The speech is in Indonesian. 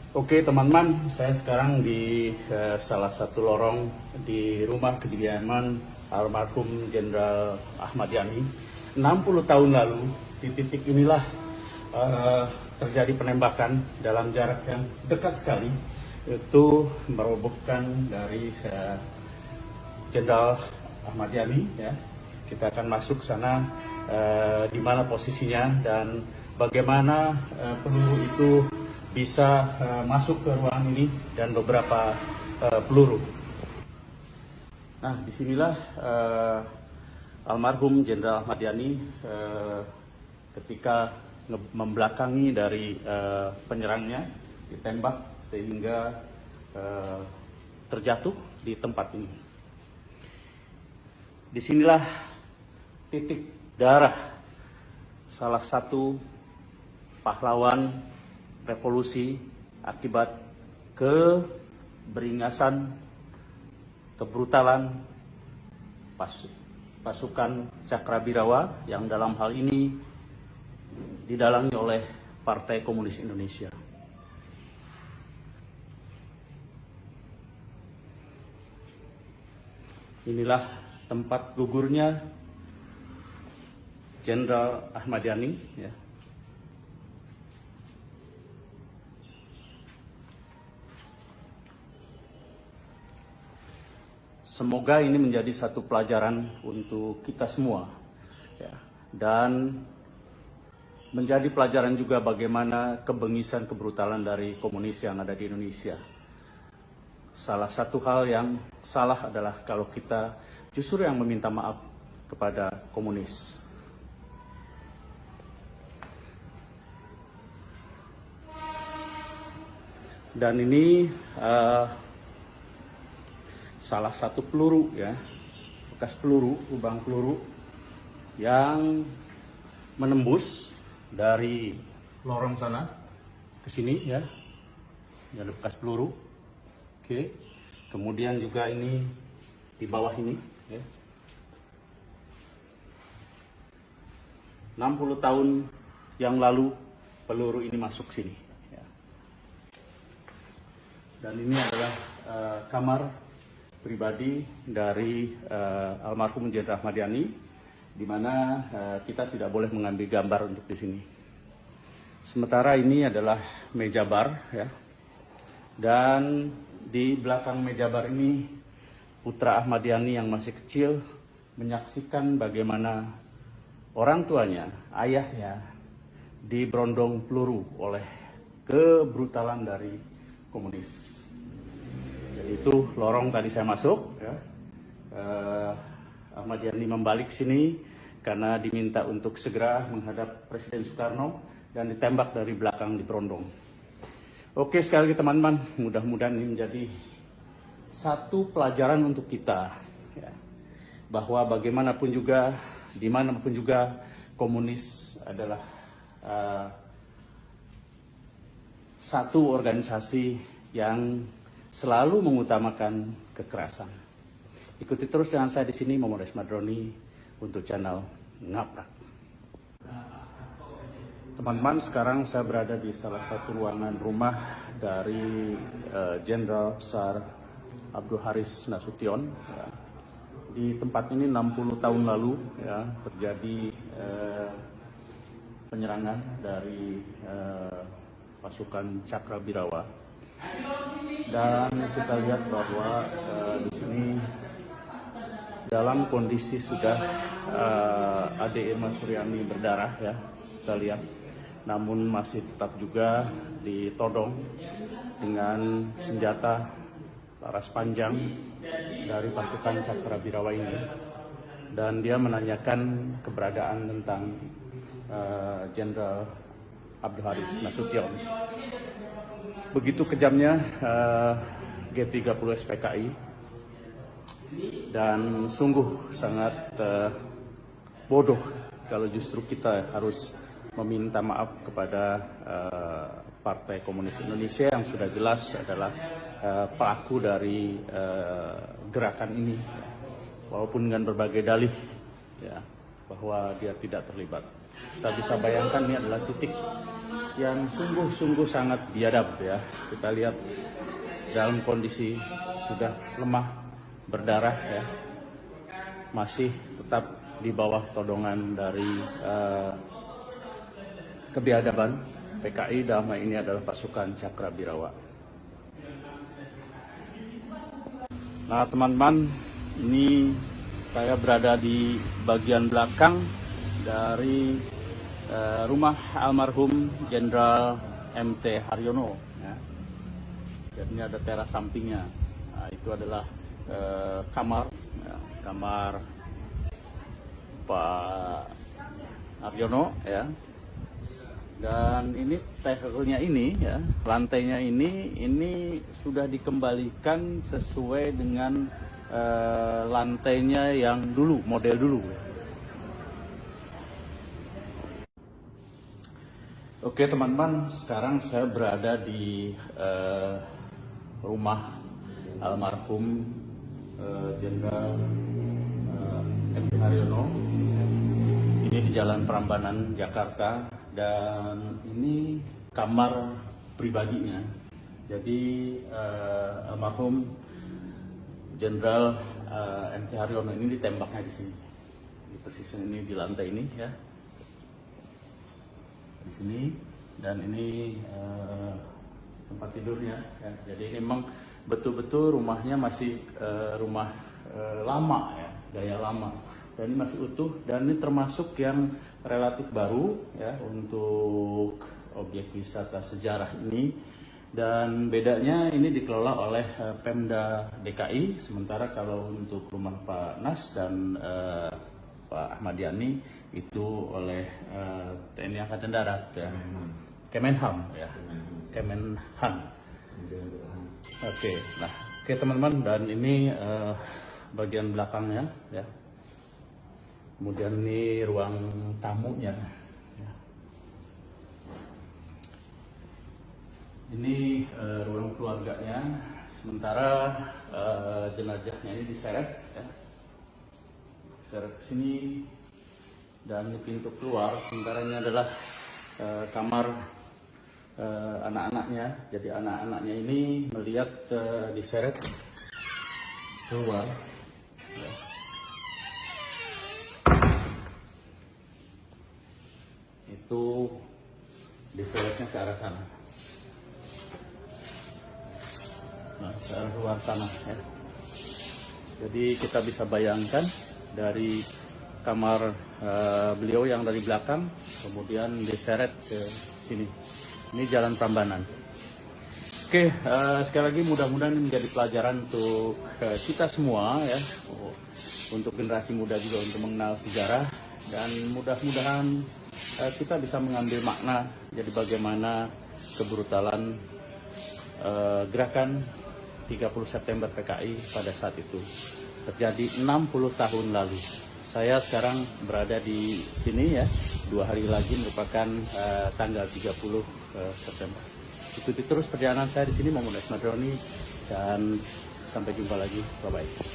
Oke teman-teman, saya sekarang di salah satu lorong di rumah kediaman almarhum Jenderal Ahmad Yani. 60 tahun lalu di titik inilah terjadi penembakan dalam jarak yang dekat sekali, itu merobohkan dari Jenderal Ahmad Yani. Ya. Kita akan masuk sana di mana posisinya dan bagaimana peluru itu bisa masuk ke ruangan ini dan beberapa peluru. Nah, disinilah almarhum Jenderal Ahmad Yani ketika membelakangi dari penyerangnya ditembak sehingga terjatuh di tempat ini. Disinilah titik darah salah satu pahlawan revolusi akibat keberingasan, kebrutalan pasukan Cakrabirawa yang dalam hal ini didalangi oleh Partai Komunis Indonesia. Inilah tempat gugurnya Jenderal Ahmad Yani. Ya. Semoga ini menjadi satu pelajaran untuk kita semua, ya, dan menjadi pelajaran juga bagaimana kebengisan kebrutalan dari komunis yang ada di Indonesia. Salah satu hal yang salah adalah kalau kita justru yang meminta maaf kepada komunis. Dan ini salah satu peluru, ya, bekas peluru, lubang peluru yang menembus dari lorong sana ke sini, ya, ada bekas peluru. Oke, kemudian juga ini di bawah ini, ya. 60 tahun yang lalu peluru ini masuk sini, ya. Dan ini adalah kamar pribadi dari almarhum Jenderal Ahmad Yani, di mana kita tidak boleh mengambil gambar untuk di sini. Sementara ini adalah meja bar, ya, dan di belakang meja bar ini putra Ahmad Yani yang masih kecil menyaksikan bagaimana orang tuanya, ayahnya, diberondong peluru oleh kebrutalan dari komunis. Itu lorong tadi saya masuk, ya. Ahmad Yani membalik sini karena diminta untuk segera menghadap Presiden Soekarno dan ditembak dari belakang di Brondong. Oke, sekali lagi teman-teman, mudah-mudahan ini menjadi satu pelajaran untuk kita, ya, bahwa bagaimanapun juga, dimanapun juga, komunis adalah satu organisasi yang selalu mengutamakan kekerasan. Ikuti terus dengan saya di sini, Momodes Madroni, untuk channel Ngaprak. Teman-teman, sekarang saya berada di salah satu ruangan rumah dari Jenderal Besar Abdul Haris Nasution. Ya. Di tempat ini 60 tahun lalu, ya, terjadi penyerangan dari pasukan Cakrabirawa. Dan kita lihat bahwa di sini dalam kondisi sudah Ade Irma Suryani berdarah, ya, kita lihat, namun masih tetap juga ditodong dengan senjata laras panjang dari pasukan Cakrabirawa ini, dan dia menanyakan keberadaan tentang Jenderal Abdul Haris Nasution. Begitu kejamnya G30 SPKI, dan sungguh sangat bodoh kalau justru kita harus meminta maaf kepada Partai Komunis Indonesia yang sudah jelas adalah pelaku dari gerakan ini, walaupun dengan berbagai dalih, ya, bahwa dia tidak terlibat. Kita bisa bayangkan ini adalah titik yang sungguh-sungguh sangat biadab ya. Kita lihat dalam kondisi sudah lemah, berdarah ya, masih tetap di bawah todongan dari kebiadaban PKI. Dalam hal ini adalah pasukan Cakrabirawa. Nah teman-teman, ini saya berada di bagian belakang dari rumah almarhum Jenderal MT Haryono ya. Jadi ini ada teras sampingnya. Nah, itu adalah kamar ya, kamar Pak Haryono ya. Dan ini tegelnya ini ya, lantainya ini sudah dikembalikan sesuai dengan lantainya yang dulu, model dulu. Oke teman-teman, sekarang saya berada di rumah almarhum Jenderal MT Haryono. Ini di Jalan Prambanan, Jakarta, dan ini kamar pribadinya. Jadi almarhum Jenderal MT Haryono ini ditembaknya di sini, di posisi ini, di lantai ini ya, di sini. Dan ini tempat tidurnya ya. Jadi ini memang betul-betul rumahnya masih rumah lama ya, gaya lama, dan ini masih utuh, dan ini termasuk yang relatif baru ya untuk objek wisata sejarah ini. Dan bedanya ini dikelola oleh Pemda DKI, sementara kalau untuk rumah Pak Nas dan Pak Ahmad Yani itu oleh TNI Angkatan Darat ya. Kemenham ya, Kemenhan. Oke, nah oke teman-teman, dan ini bagian belakangnya ya. Kemudian ini ruang tamunya. Ya. Ini ruang keluarganya. Sementara jenazahnya ini diseret, ya. Diseret ke sini, dan ini pintu keluar. Sementara ini adalah kamar anak-anaknya. Jadi anak-anaknya ini melihat diseret keluar. Ya. Itu diseretnya ke arah sana. Nah, ke arah luar sana ya. Jadi kita bisa bayangkan dari kamar beliau yang dari belakang, kemudian diseret ke sini. Ini Jalan Prambanan. Oke, sekali lagi mudah-mudahan ini menjadi pelajaran untuk kita semua ya, untuk generasi muda juga untuk mengenal sejarah, dan mudah-mudahan kita bisa mengambil makna jadi bagaimana kebrutalan gerakan 30 September PKI pada saat itu terjadi 60 tahun lalu. Saya sekarang berada di sini ya, 2 hari lagi merupakan tanggal 30 September. Ikuti terus perjalanan saya di sini, Muhammad Esmadroni, dan sampai jumpa lagi. Bye-bye.